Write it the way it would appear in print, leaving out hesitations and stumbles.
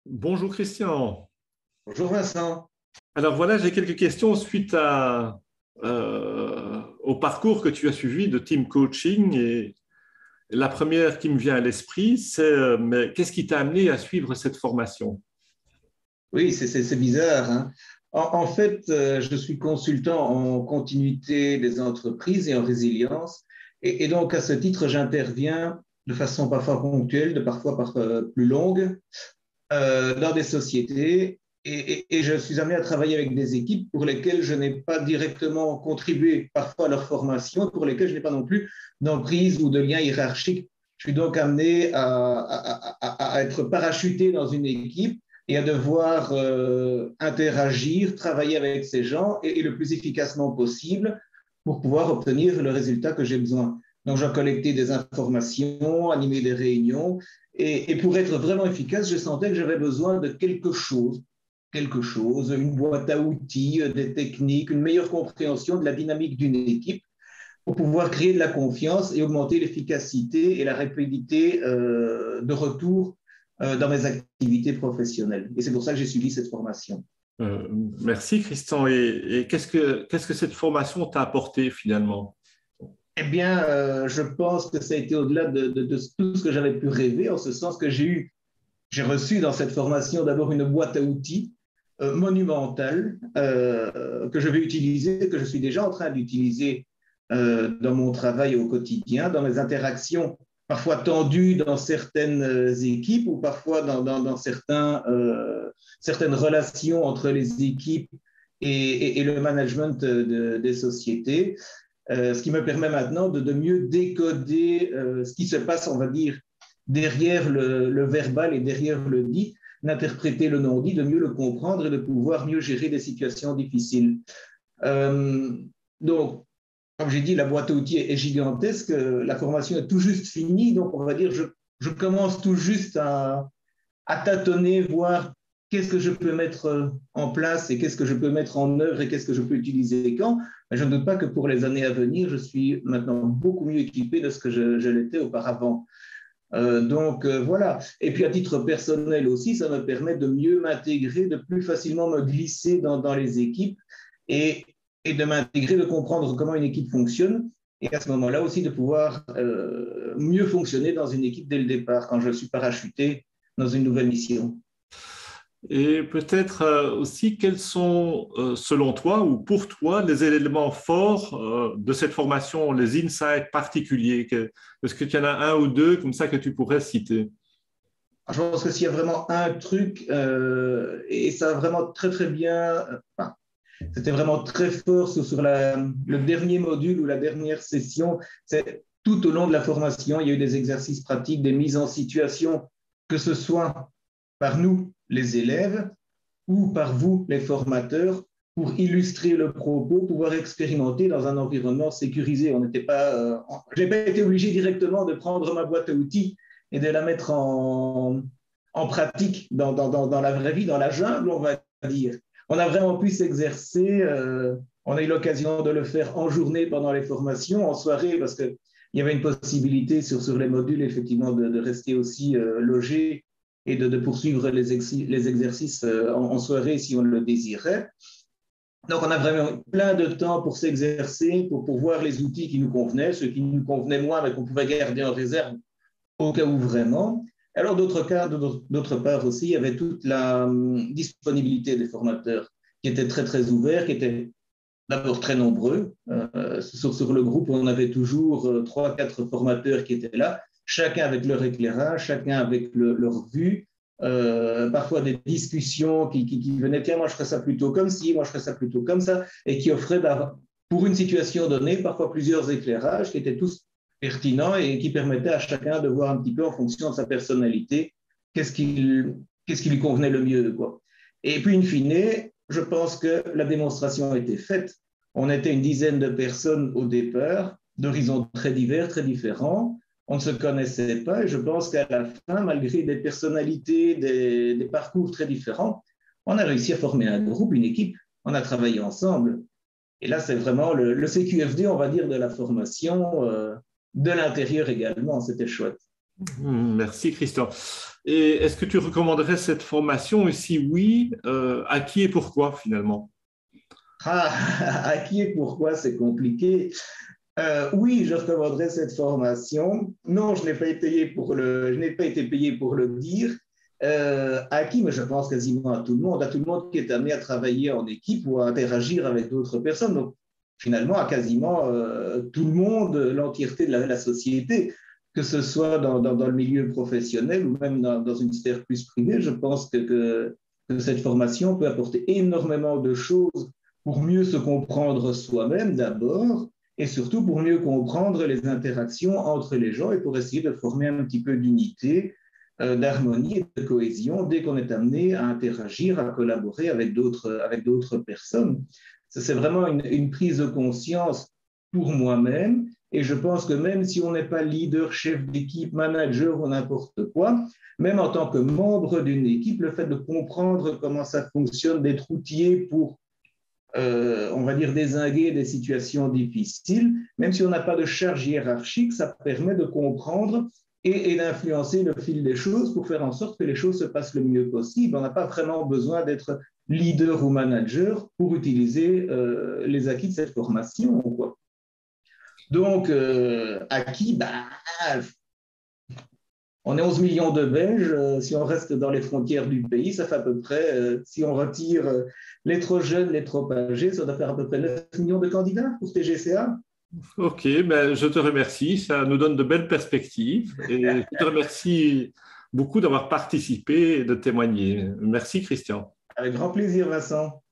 Bonjour Christian. Bonjour Vincent. Alors voilà, j'ai quelques questions suite au parcours que tu as suivi de team coaching. Et la première qui me vient à l'esprit, c'est mais qu'est-ce qui t'a amené à suivre cette formation? Oui, c'est bizarre, hein. En fait, je suis consultant en continuité des entreprises et en résilience. Et donc, à ce titre, j'interviens de façon parfois ponctuelle, de parfois plus longue, dans des sociétés. Et je suis amené à travailler avec des équipes pour lesquelles je n'ai pas directement contribué parfois à leur formation, pour lesquelles je n'ai pas non plus d'emprise ou de lien hiérarchique. Je suis donc amené à être parachuté dans une équipe et à devoir interagir, travailler avec ces gens et le plus efficacement possible pour pouvoir obtenir le résultat que j'ai besoin. Donc, j'ai collecté des informations, animé des réunions, et pour être vraiment efficace, je sentais que j'avais besoin de quelque chose, une boîte à outils, des techniques, une meilleure compréhension de la dynamique d'une équipe pour pouvoir créer de la confiance et augmenter l'efficacité et la rapidité de retour dans mes activités professionnelles. Et c'est pour ça que j'ai suivi cette formation. Euh, Merci Christian. Et qu'est-ce que cette formation t'a apporté finalement? Eh bien, je pense que ça a été au-delà de tout ce que j'avais pu rêver, en ce sens que j'ai reçu dans cette formation d'abord une boîte à outils monumentale que je vais utiliser, que je suis déjà en train d'utiliser dans mon travail au quotidien, dans mes interactions parfois tendues dans certaines équipes ou parfois dans certaines relations entre les équipes et le management des sociétés, ce qui me permet maintenant de mieux décoder ce qui se passe, on va dire, derrière le verbal et derrière le dit, d'interpréter le non-dit, de mieux le comprendre et de pouvoir mieux gérer des situations difficiles. Euh, donc, comme j'ai dit, la boîte à outils est gigantesque, la formation est tout juste finie, donc on va dire je commence tout juste à tâtonner, voir qu'est-ce que je peux mettre en place et qu'est-ce que je peux mettre en œuvre et qu'est-ce que je peux utiliser quand. Mais je ne doute pas que pour les années à venir, je suis maintenant beaucoup mieux équipé de ce que je l'étais auparavant. Voilà. Et puis à titre personnel aussi, ça me permet de mieux m'intégrer, de plus facilement me glisser dans les équipes et, et de m'intégrer, de comprendre comment une équipe fonctionne. Et à ce moment-là aussi de pouvoir mieux fonctionner dans une équipe dès le départ quand je suis parachuté dans une nouvelle mission. Et peut-être aussi, quels sont, selon toi ou pour toi, les éléments forts de cette formation, les insights particuliers? Est-ce que tu en as un ou deux comme ça que tu pourrais citer? Je pense que s'il y a vraiment un truc, et ça a vraiment très très bien, enfin, c'était vraiment très fort sur le dernier module ou la dernière session, c'est tout au long de la formation, il y a eu des exercices pratiques, des mises en situation, que ce soit par nous, les élèves, ou par vous, les formateurs, pour illustrer le propos, pouvoir expérimenter dans un environnement sécurisé. Je n'ai pas été obligé directement de prendre ma boîte à outils et de la mettre en pratique dans la vraie vie, dans la jungle, on va dire. On a vraiment pu s'exercer. On a eu l'occasion de le faire en journée pendant les formations, en soirée, parce qu'il y avait une possibilité sur les modules, effectivement, de rester aussi logé et de poursuivre les exercices en soirée si on le désirait. Donc, on a vraiment plein de temps pour s'exercer, pour voir les outils qui nous convenaient, ceux qui nous convenaient moins, mais qu'on pouvait garder en réserve au cas où vraiment. Alors, d'autre part aussi, il y avait toute la disponibilité des formateurs qui étaient très, très ouverts, qui étaient d'abord très nombreux. Sur le groupe, on avait toujours 3-4 formateurs qui étaient là, chacun avec leur éclairage, chacun avec leur vue. Parfois des discussions qui venaient, tiens, moi je ferais ça plutôt comme ci, moi je ferais ça plutôt comme ça, et qui offraient pour une situation donnée parfois plusieurs éclairages qui étaient tous pertinents et qui permettaient à chacun de voir un petit peu en fonction de sa personnalité qu'est-ce qui lui convenait le mieux, quoi. Et puis, in fine, je pense que la démonstration a été faite. On était une dizaine de personnes au départ, d'horizons très divers, très différents. On ne se connaissait pas et je pense qu'à la fin, malgré des personnalités, des parcours très différents, on a réussi à former un groupe, une équipe. On a travaillé ensemble. Et là, c'est vraiment le CQFD, on va dire, de la formation, de l'intérieur également. C'était chouette. Merci Christian. Et est-ce que tu recommanderais cette formation? Et si oui, à qui et pourquoi finalement? Ah, à qui et pourquoi, c'est compliqué. Oui, je recommanderais cette formation. Non, je n'ai pas été payé pour le dire. À qui? Mais je pense quasiment à tout le monde qui est amené à travailler en équipe ou à interagir avec d'autres personnes. Donc, finalement, à quasiment tout le monde, l'entièreté de la société, que ce soit dans le milieu professionnel ou même dans une sphère plus privée. Je pense que cette formation peut apporter énormément de choses pour mieux se comprendre soi-même d'abord et surtout pour mieux comprendre les interactions entre les gens et pour essayer de former un petit peu d'unité, d'harmonie et de cohésion dès qu'on est amené à interagir, à collaborer avec d'autres personnes. C'est vraiment une prise de conscience pour moi-même et je pense que même si on n'est pas leader, chef d'équipe, manager ou n'importe quoi, même en tant que membre d'une équipe, le fait de comprendre comment ça fonctionne, d'être outillé pour on va dire, dézinguer des situations difficiles, même si on n'a pas de charge hiérarchique, ça permet de comprendre et d'influencer le fil des choses pour faire en sorte que les choses se passent le mieux possible. On n'a pas vraiment besoin d'être leader ou manager pour utiliser les acquis de cette formation. Quoi. Donc, acquis, bah, on est 11 millions de Belges. Si on reste dans les frontières du pays, ça fait à peu près, si on retire les trop jeunes, les trop âgés, ça doit faire à peu près 9 millions de candidats pour TGCA. Ok, ben, je te remercie. Ça nous donne de belles perspectives. Et je te remercie beaucoup d'avoir participé et de témoigner. Merci Christian. Avec grand plaisir, Vincent.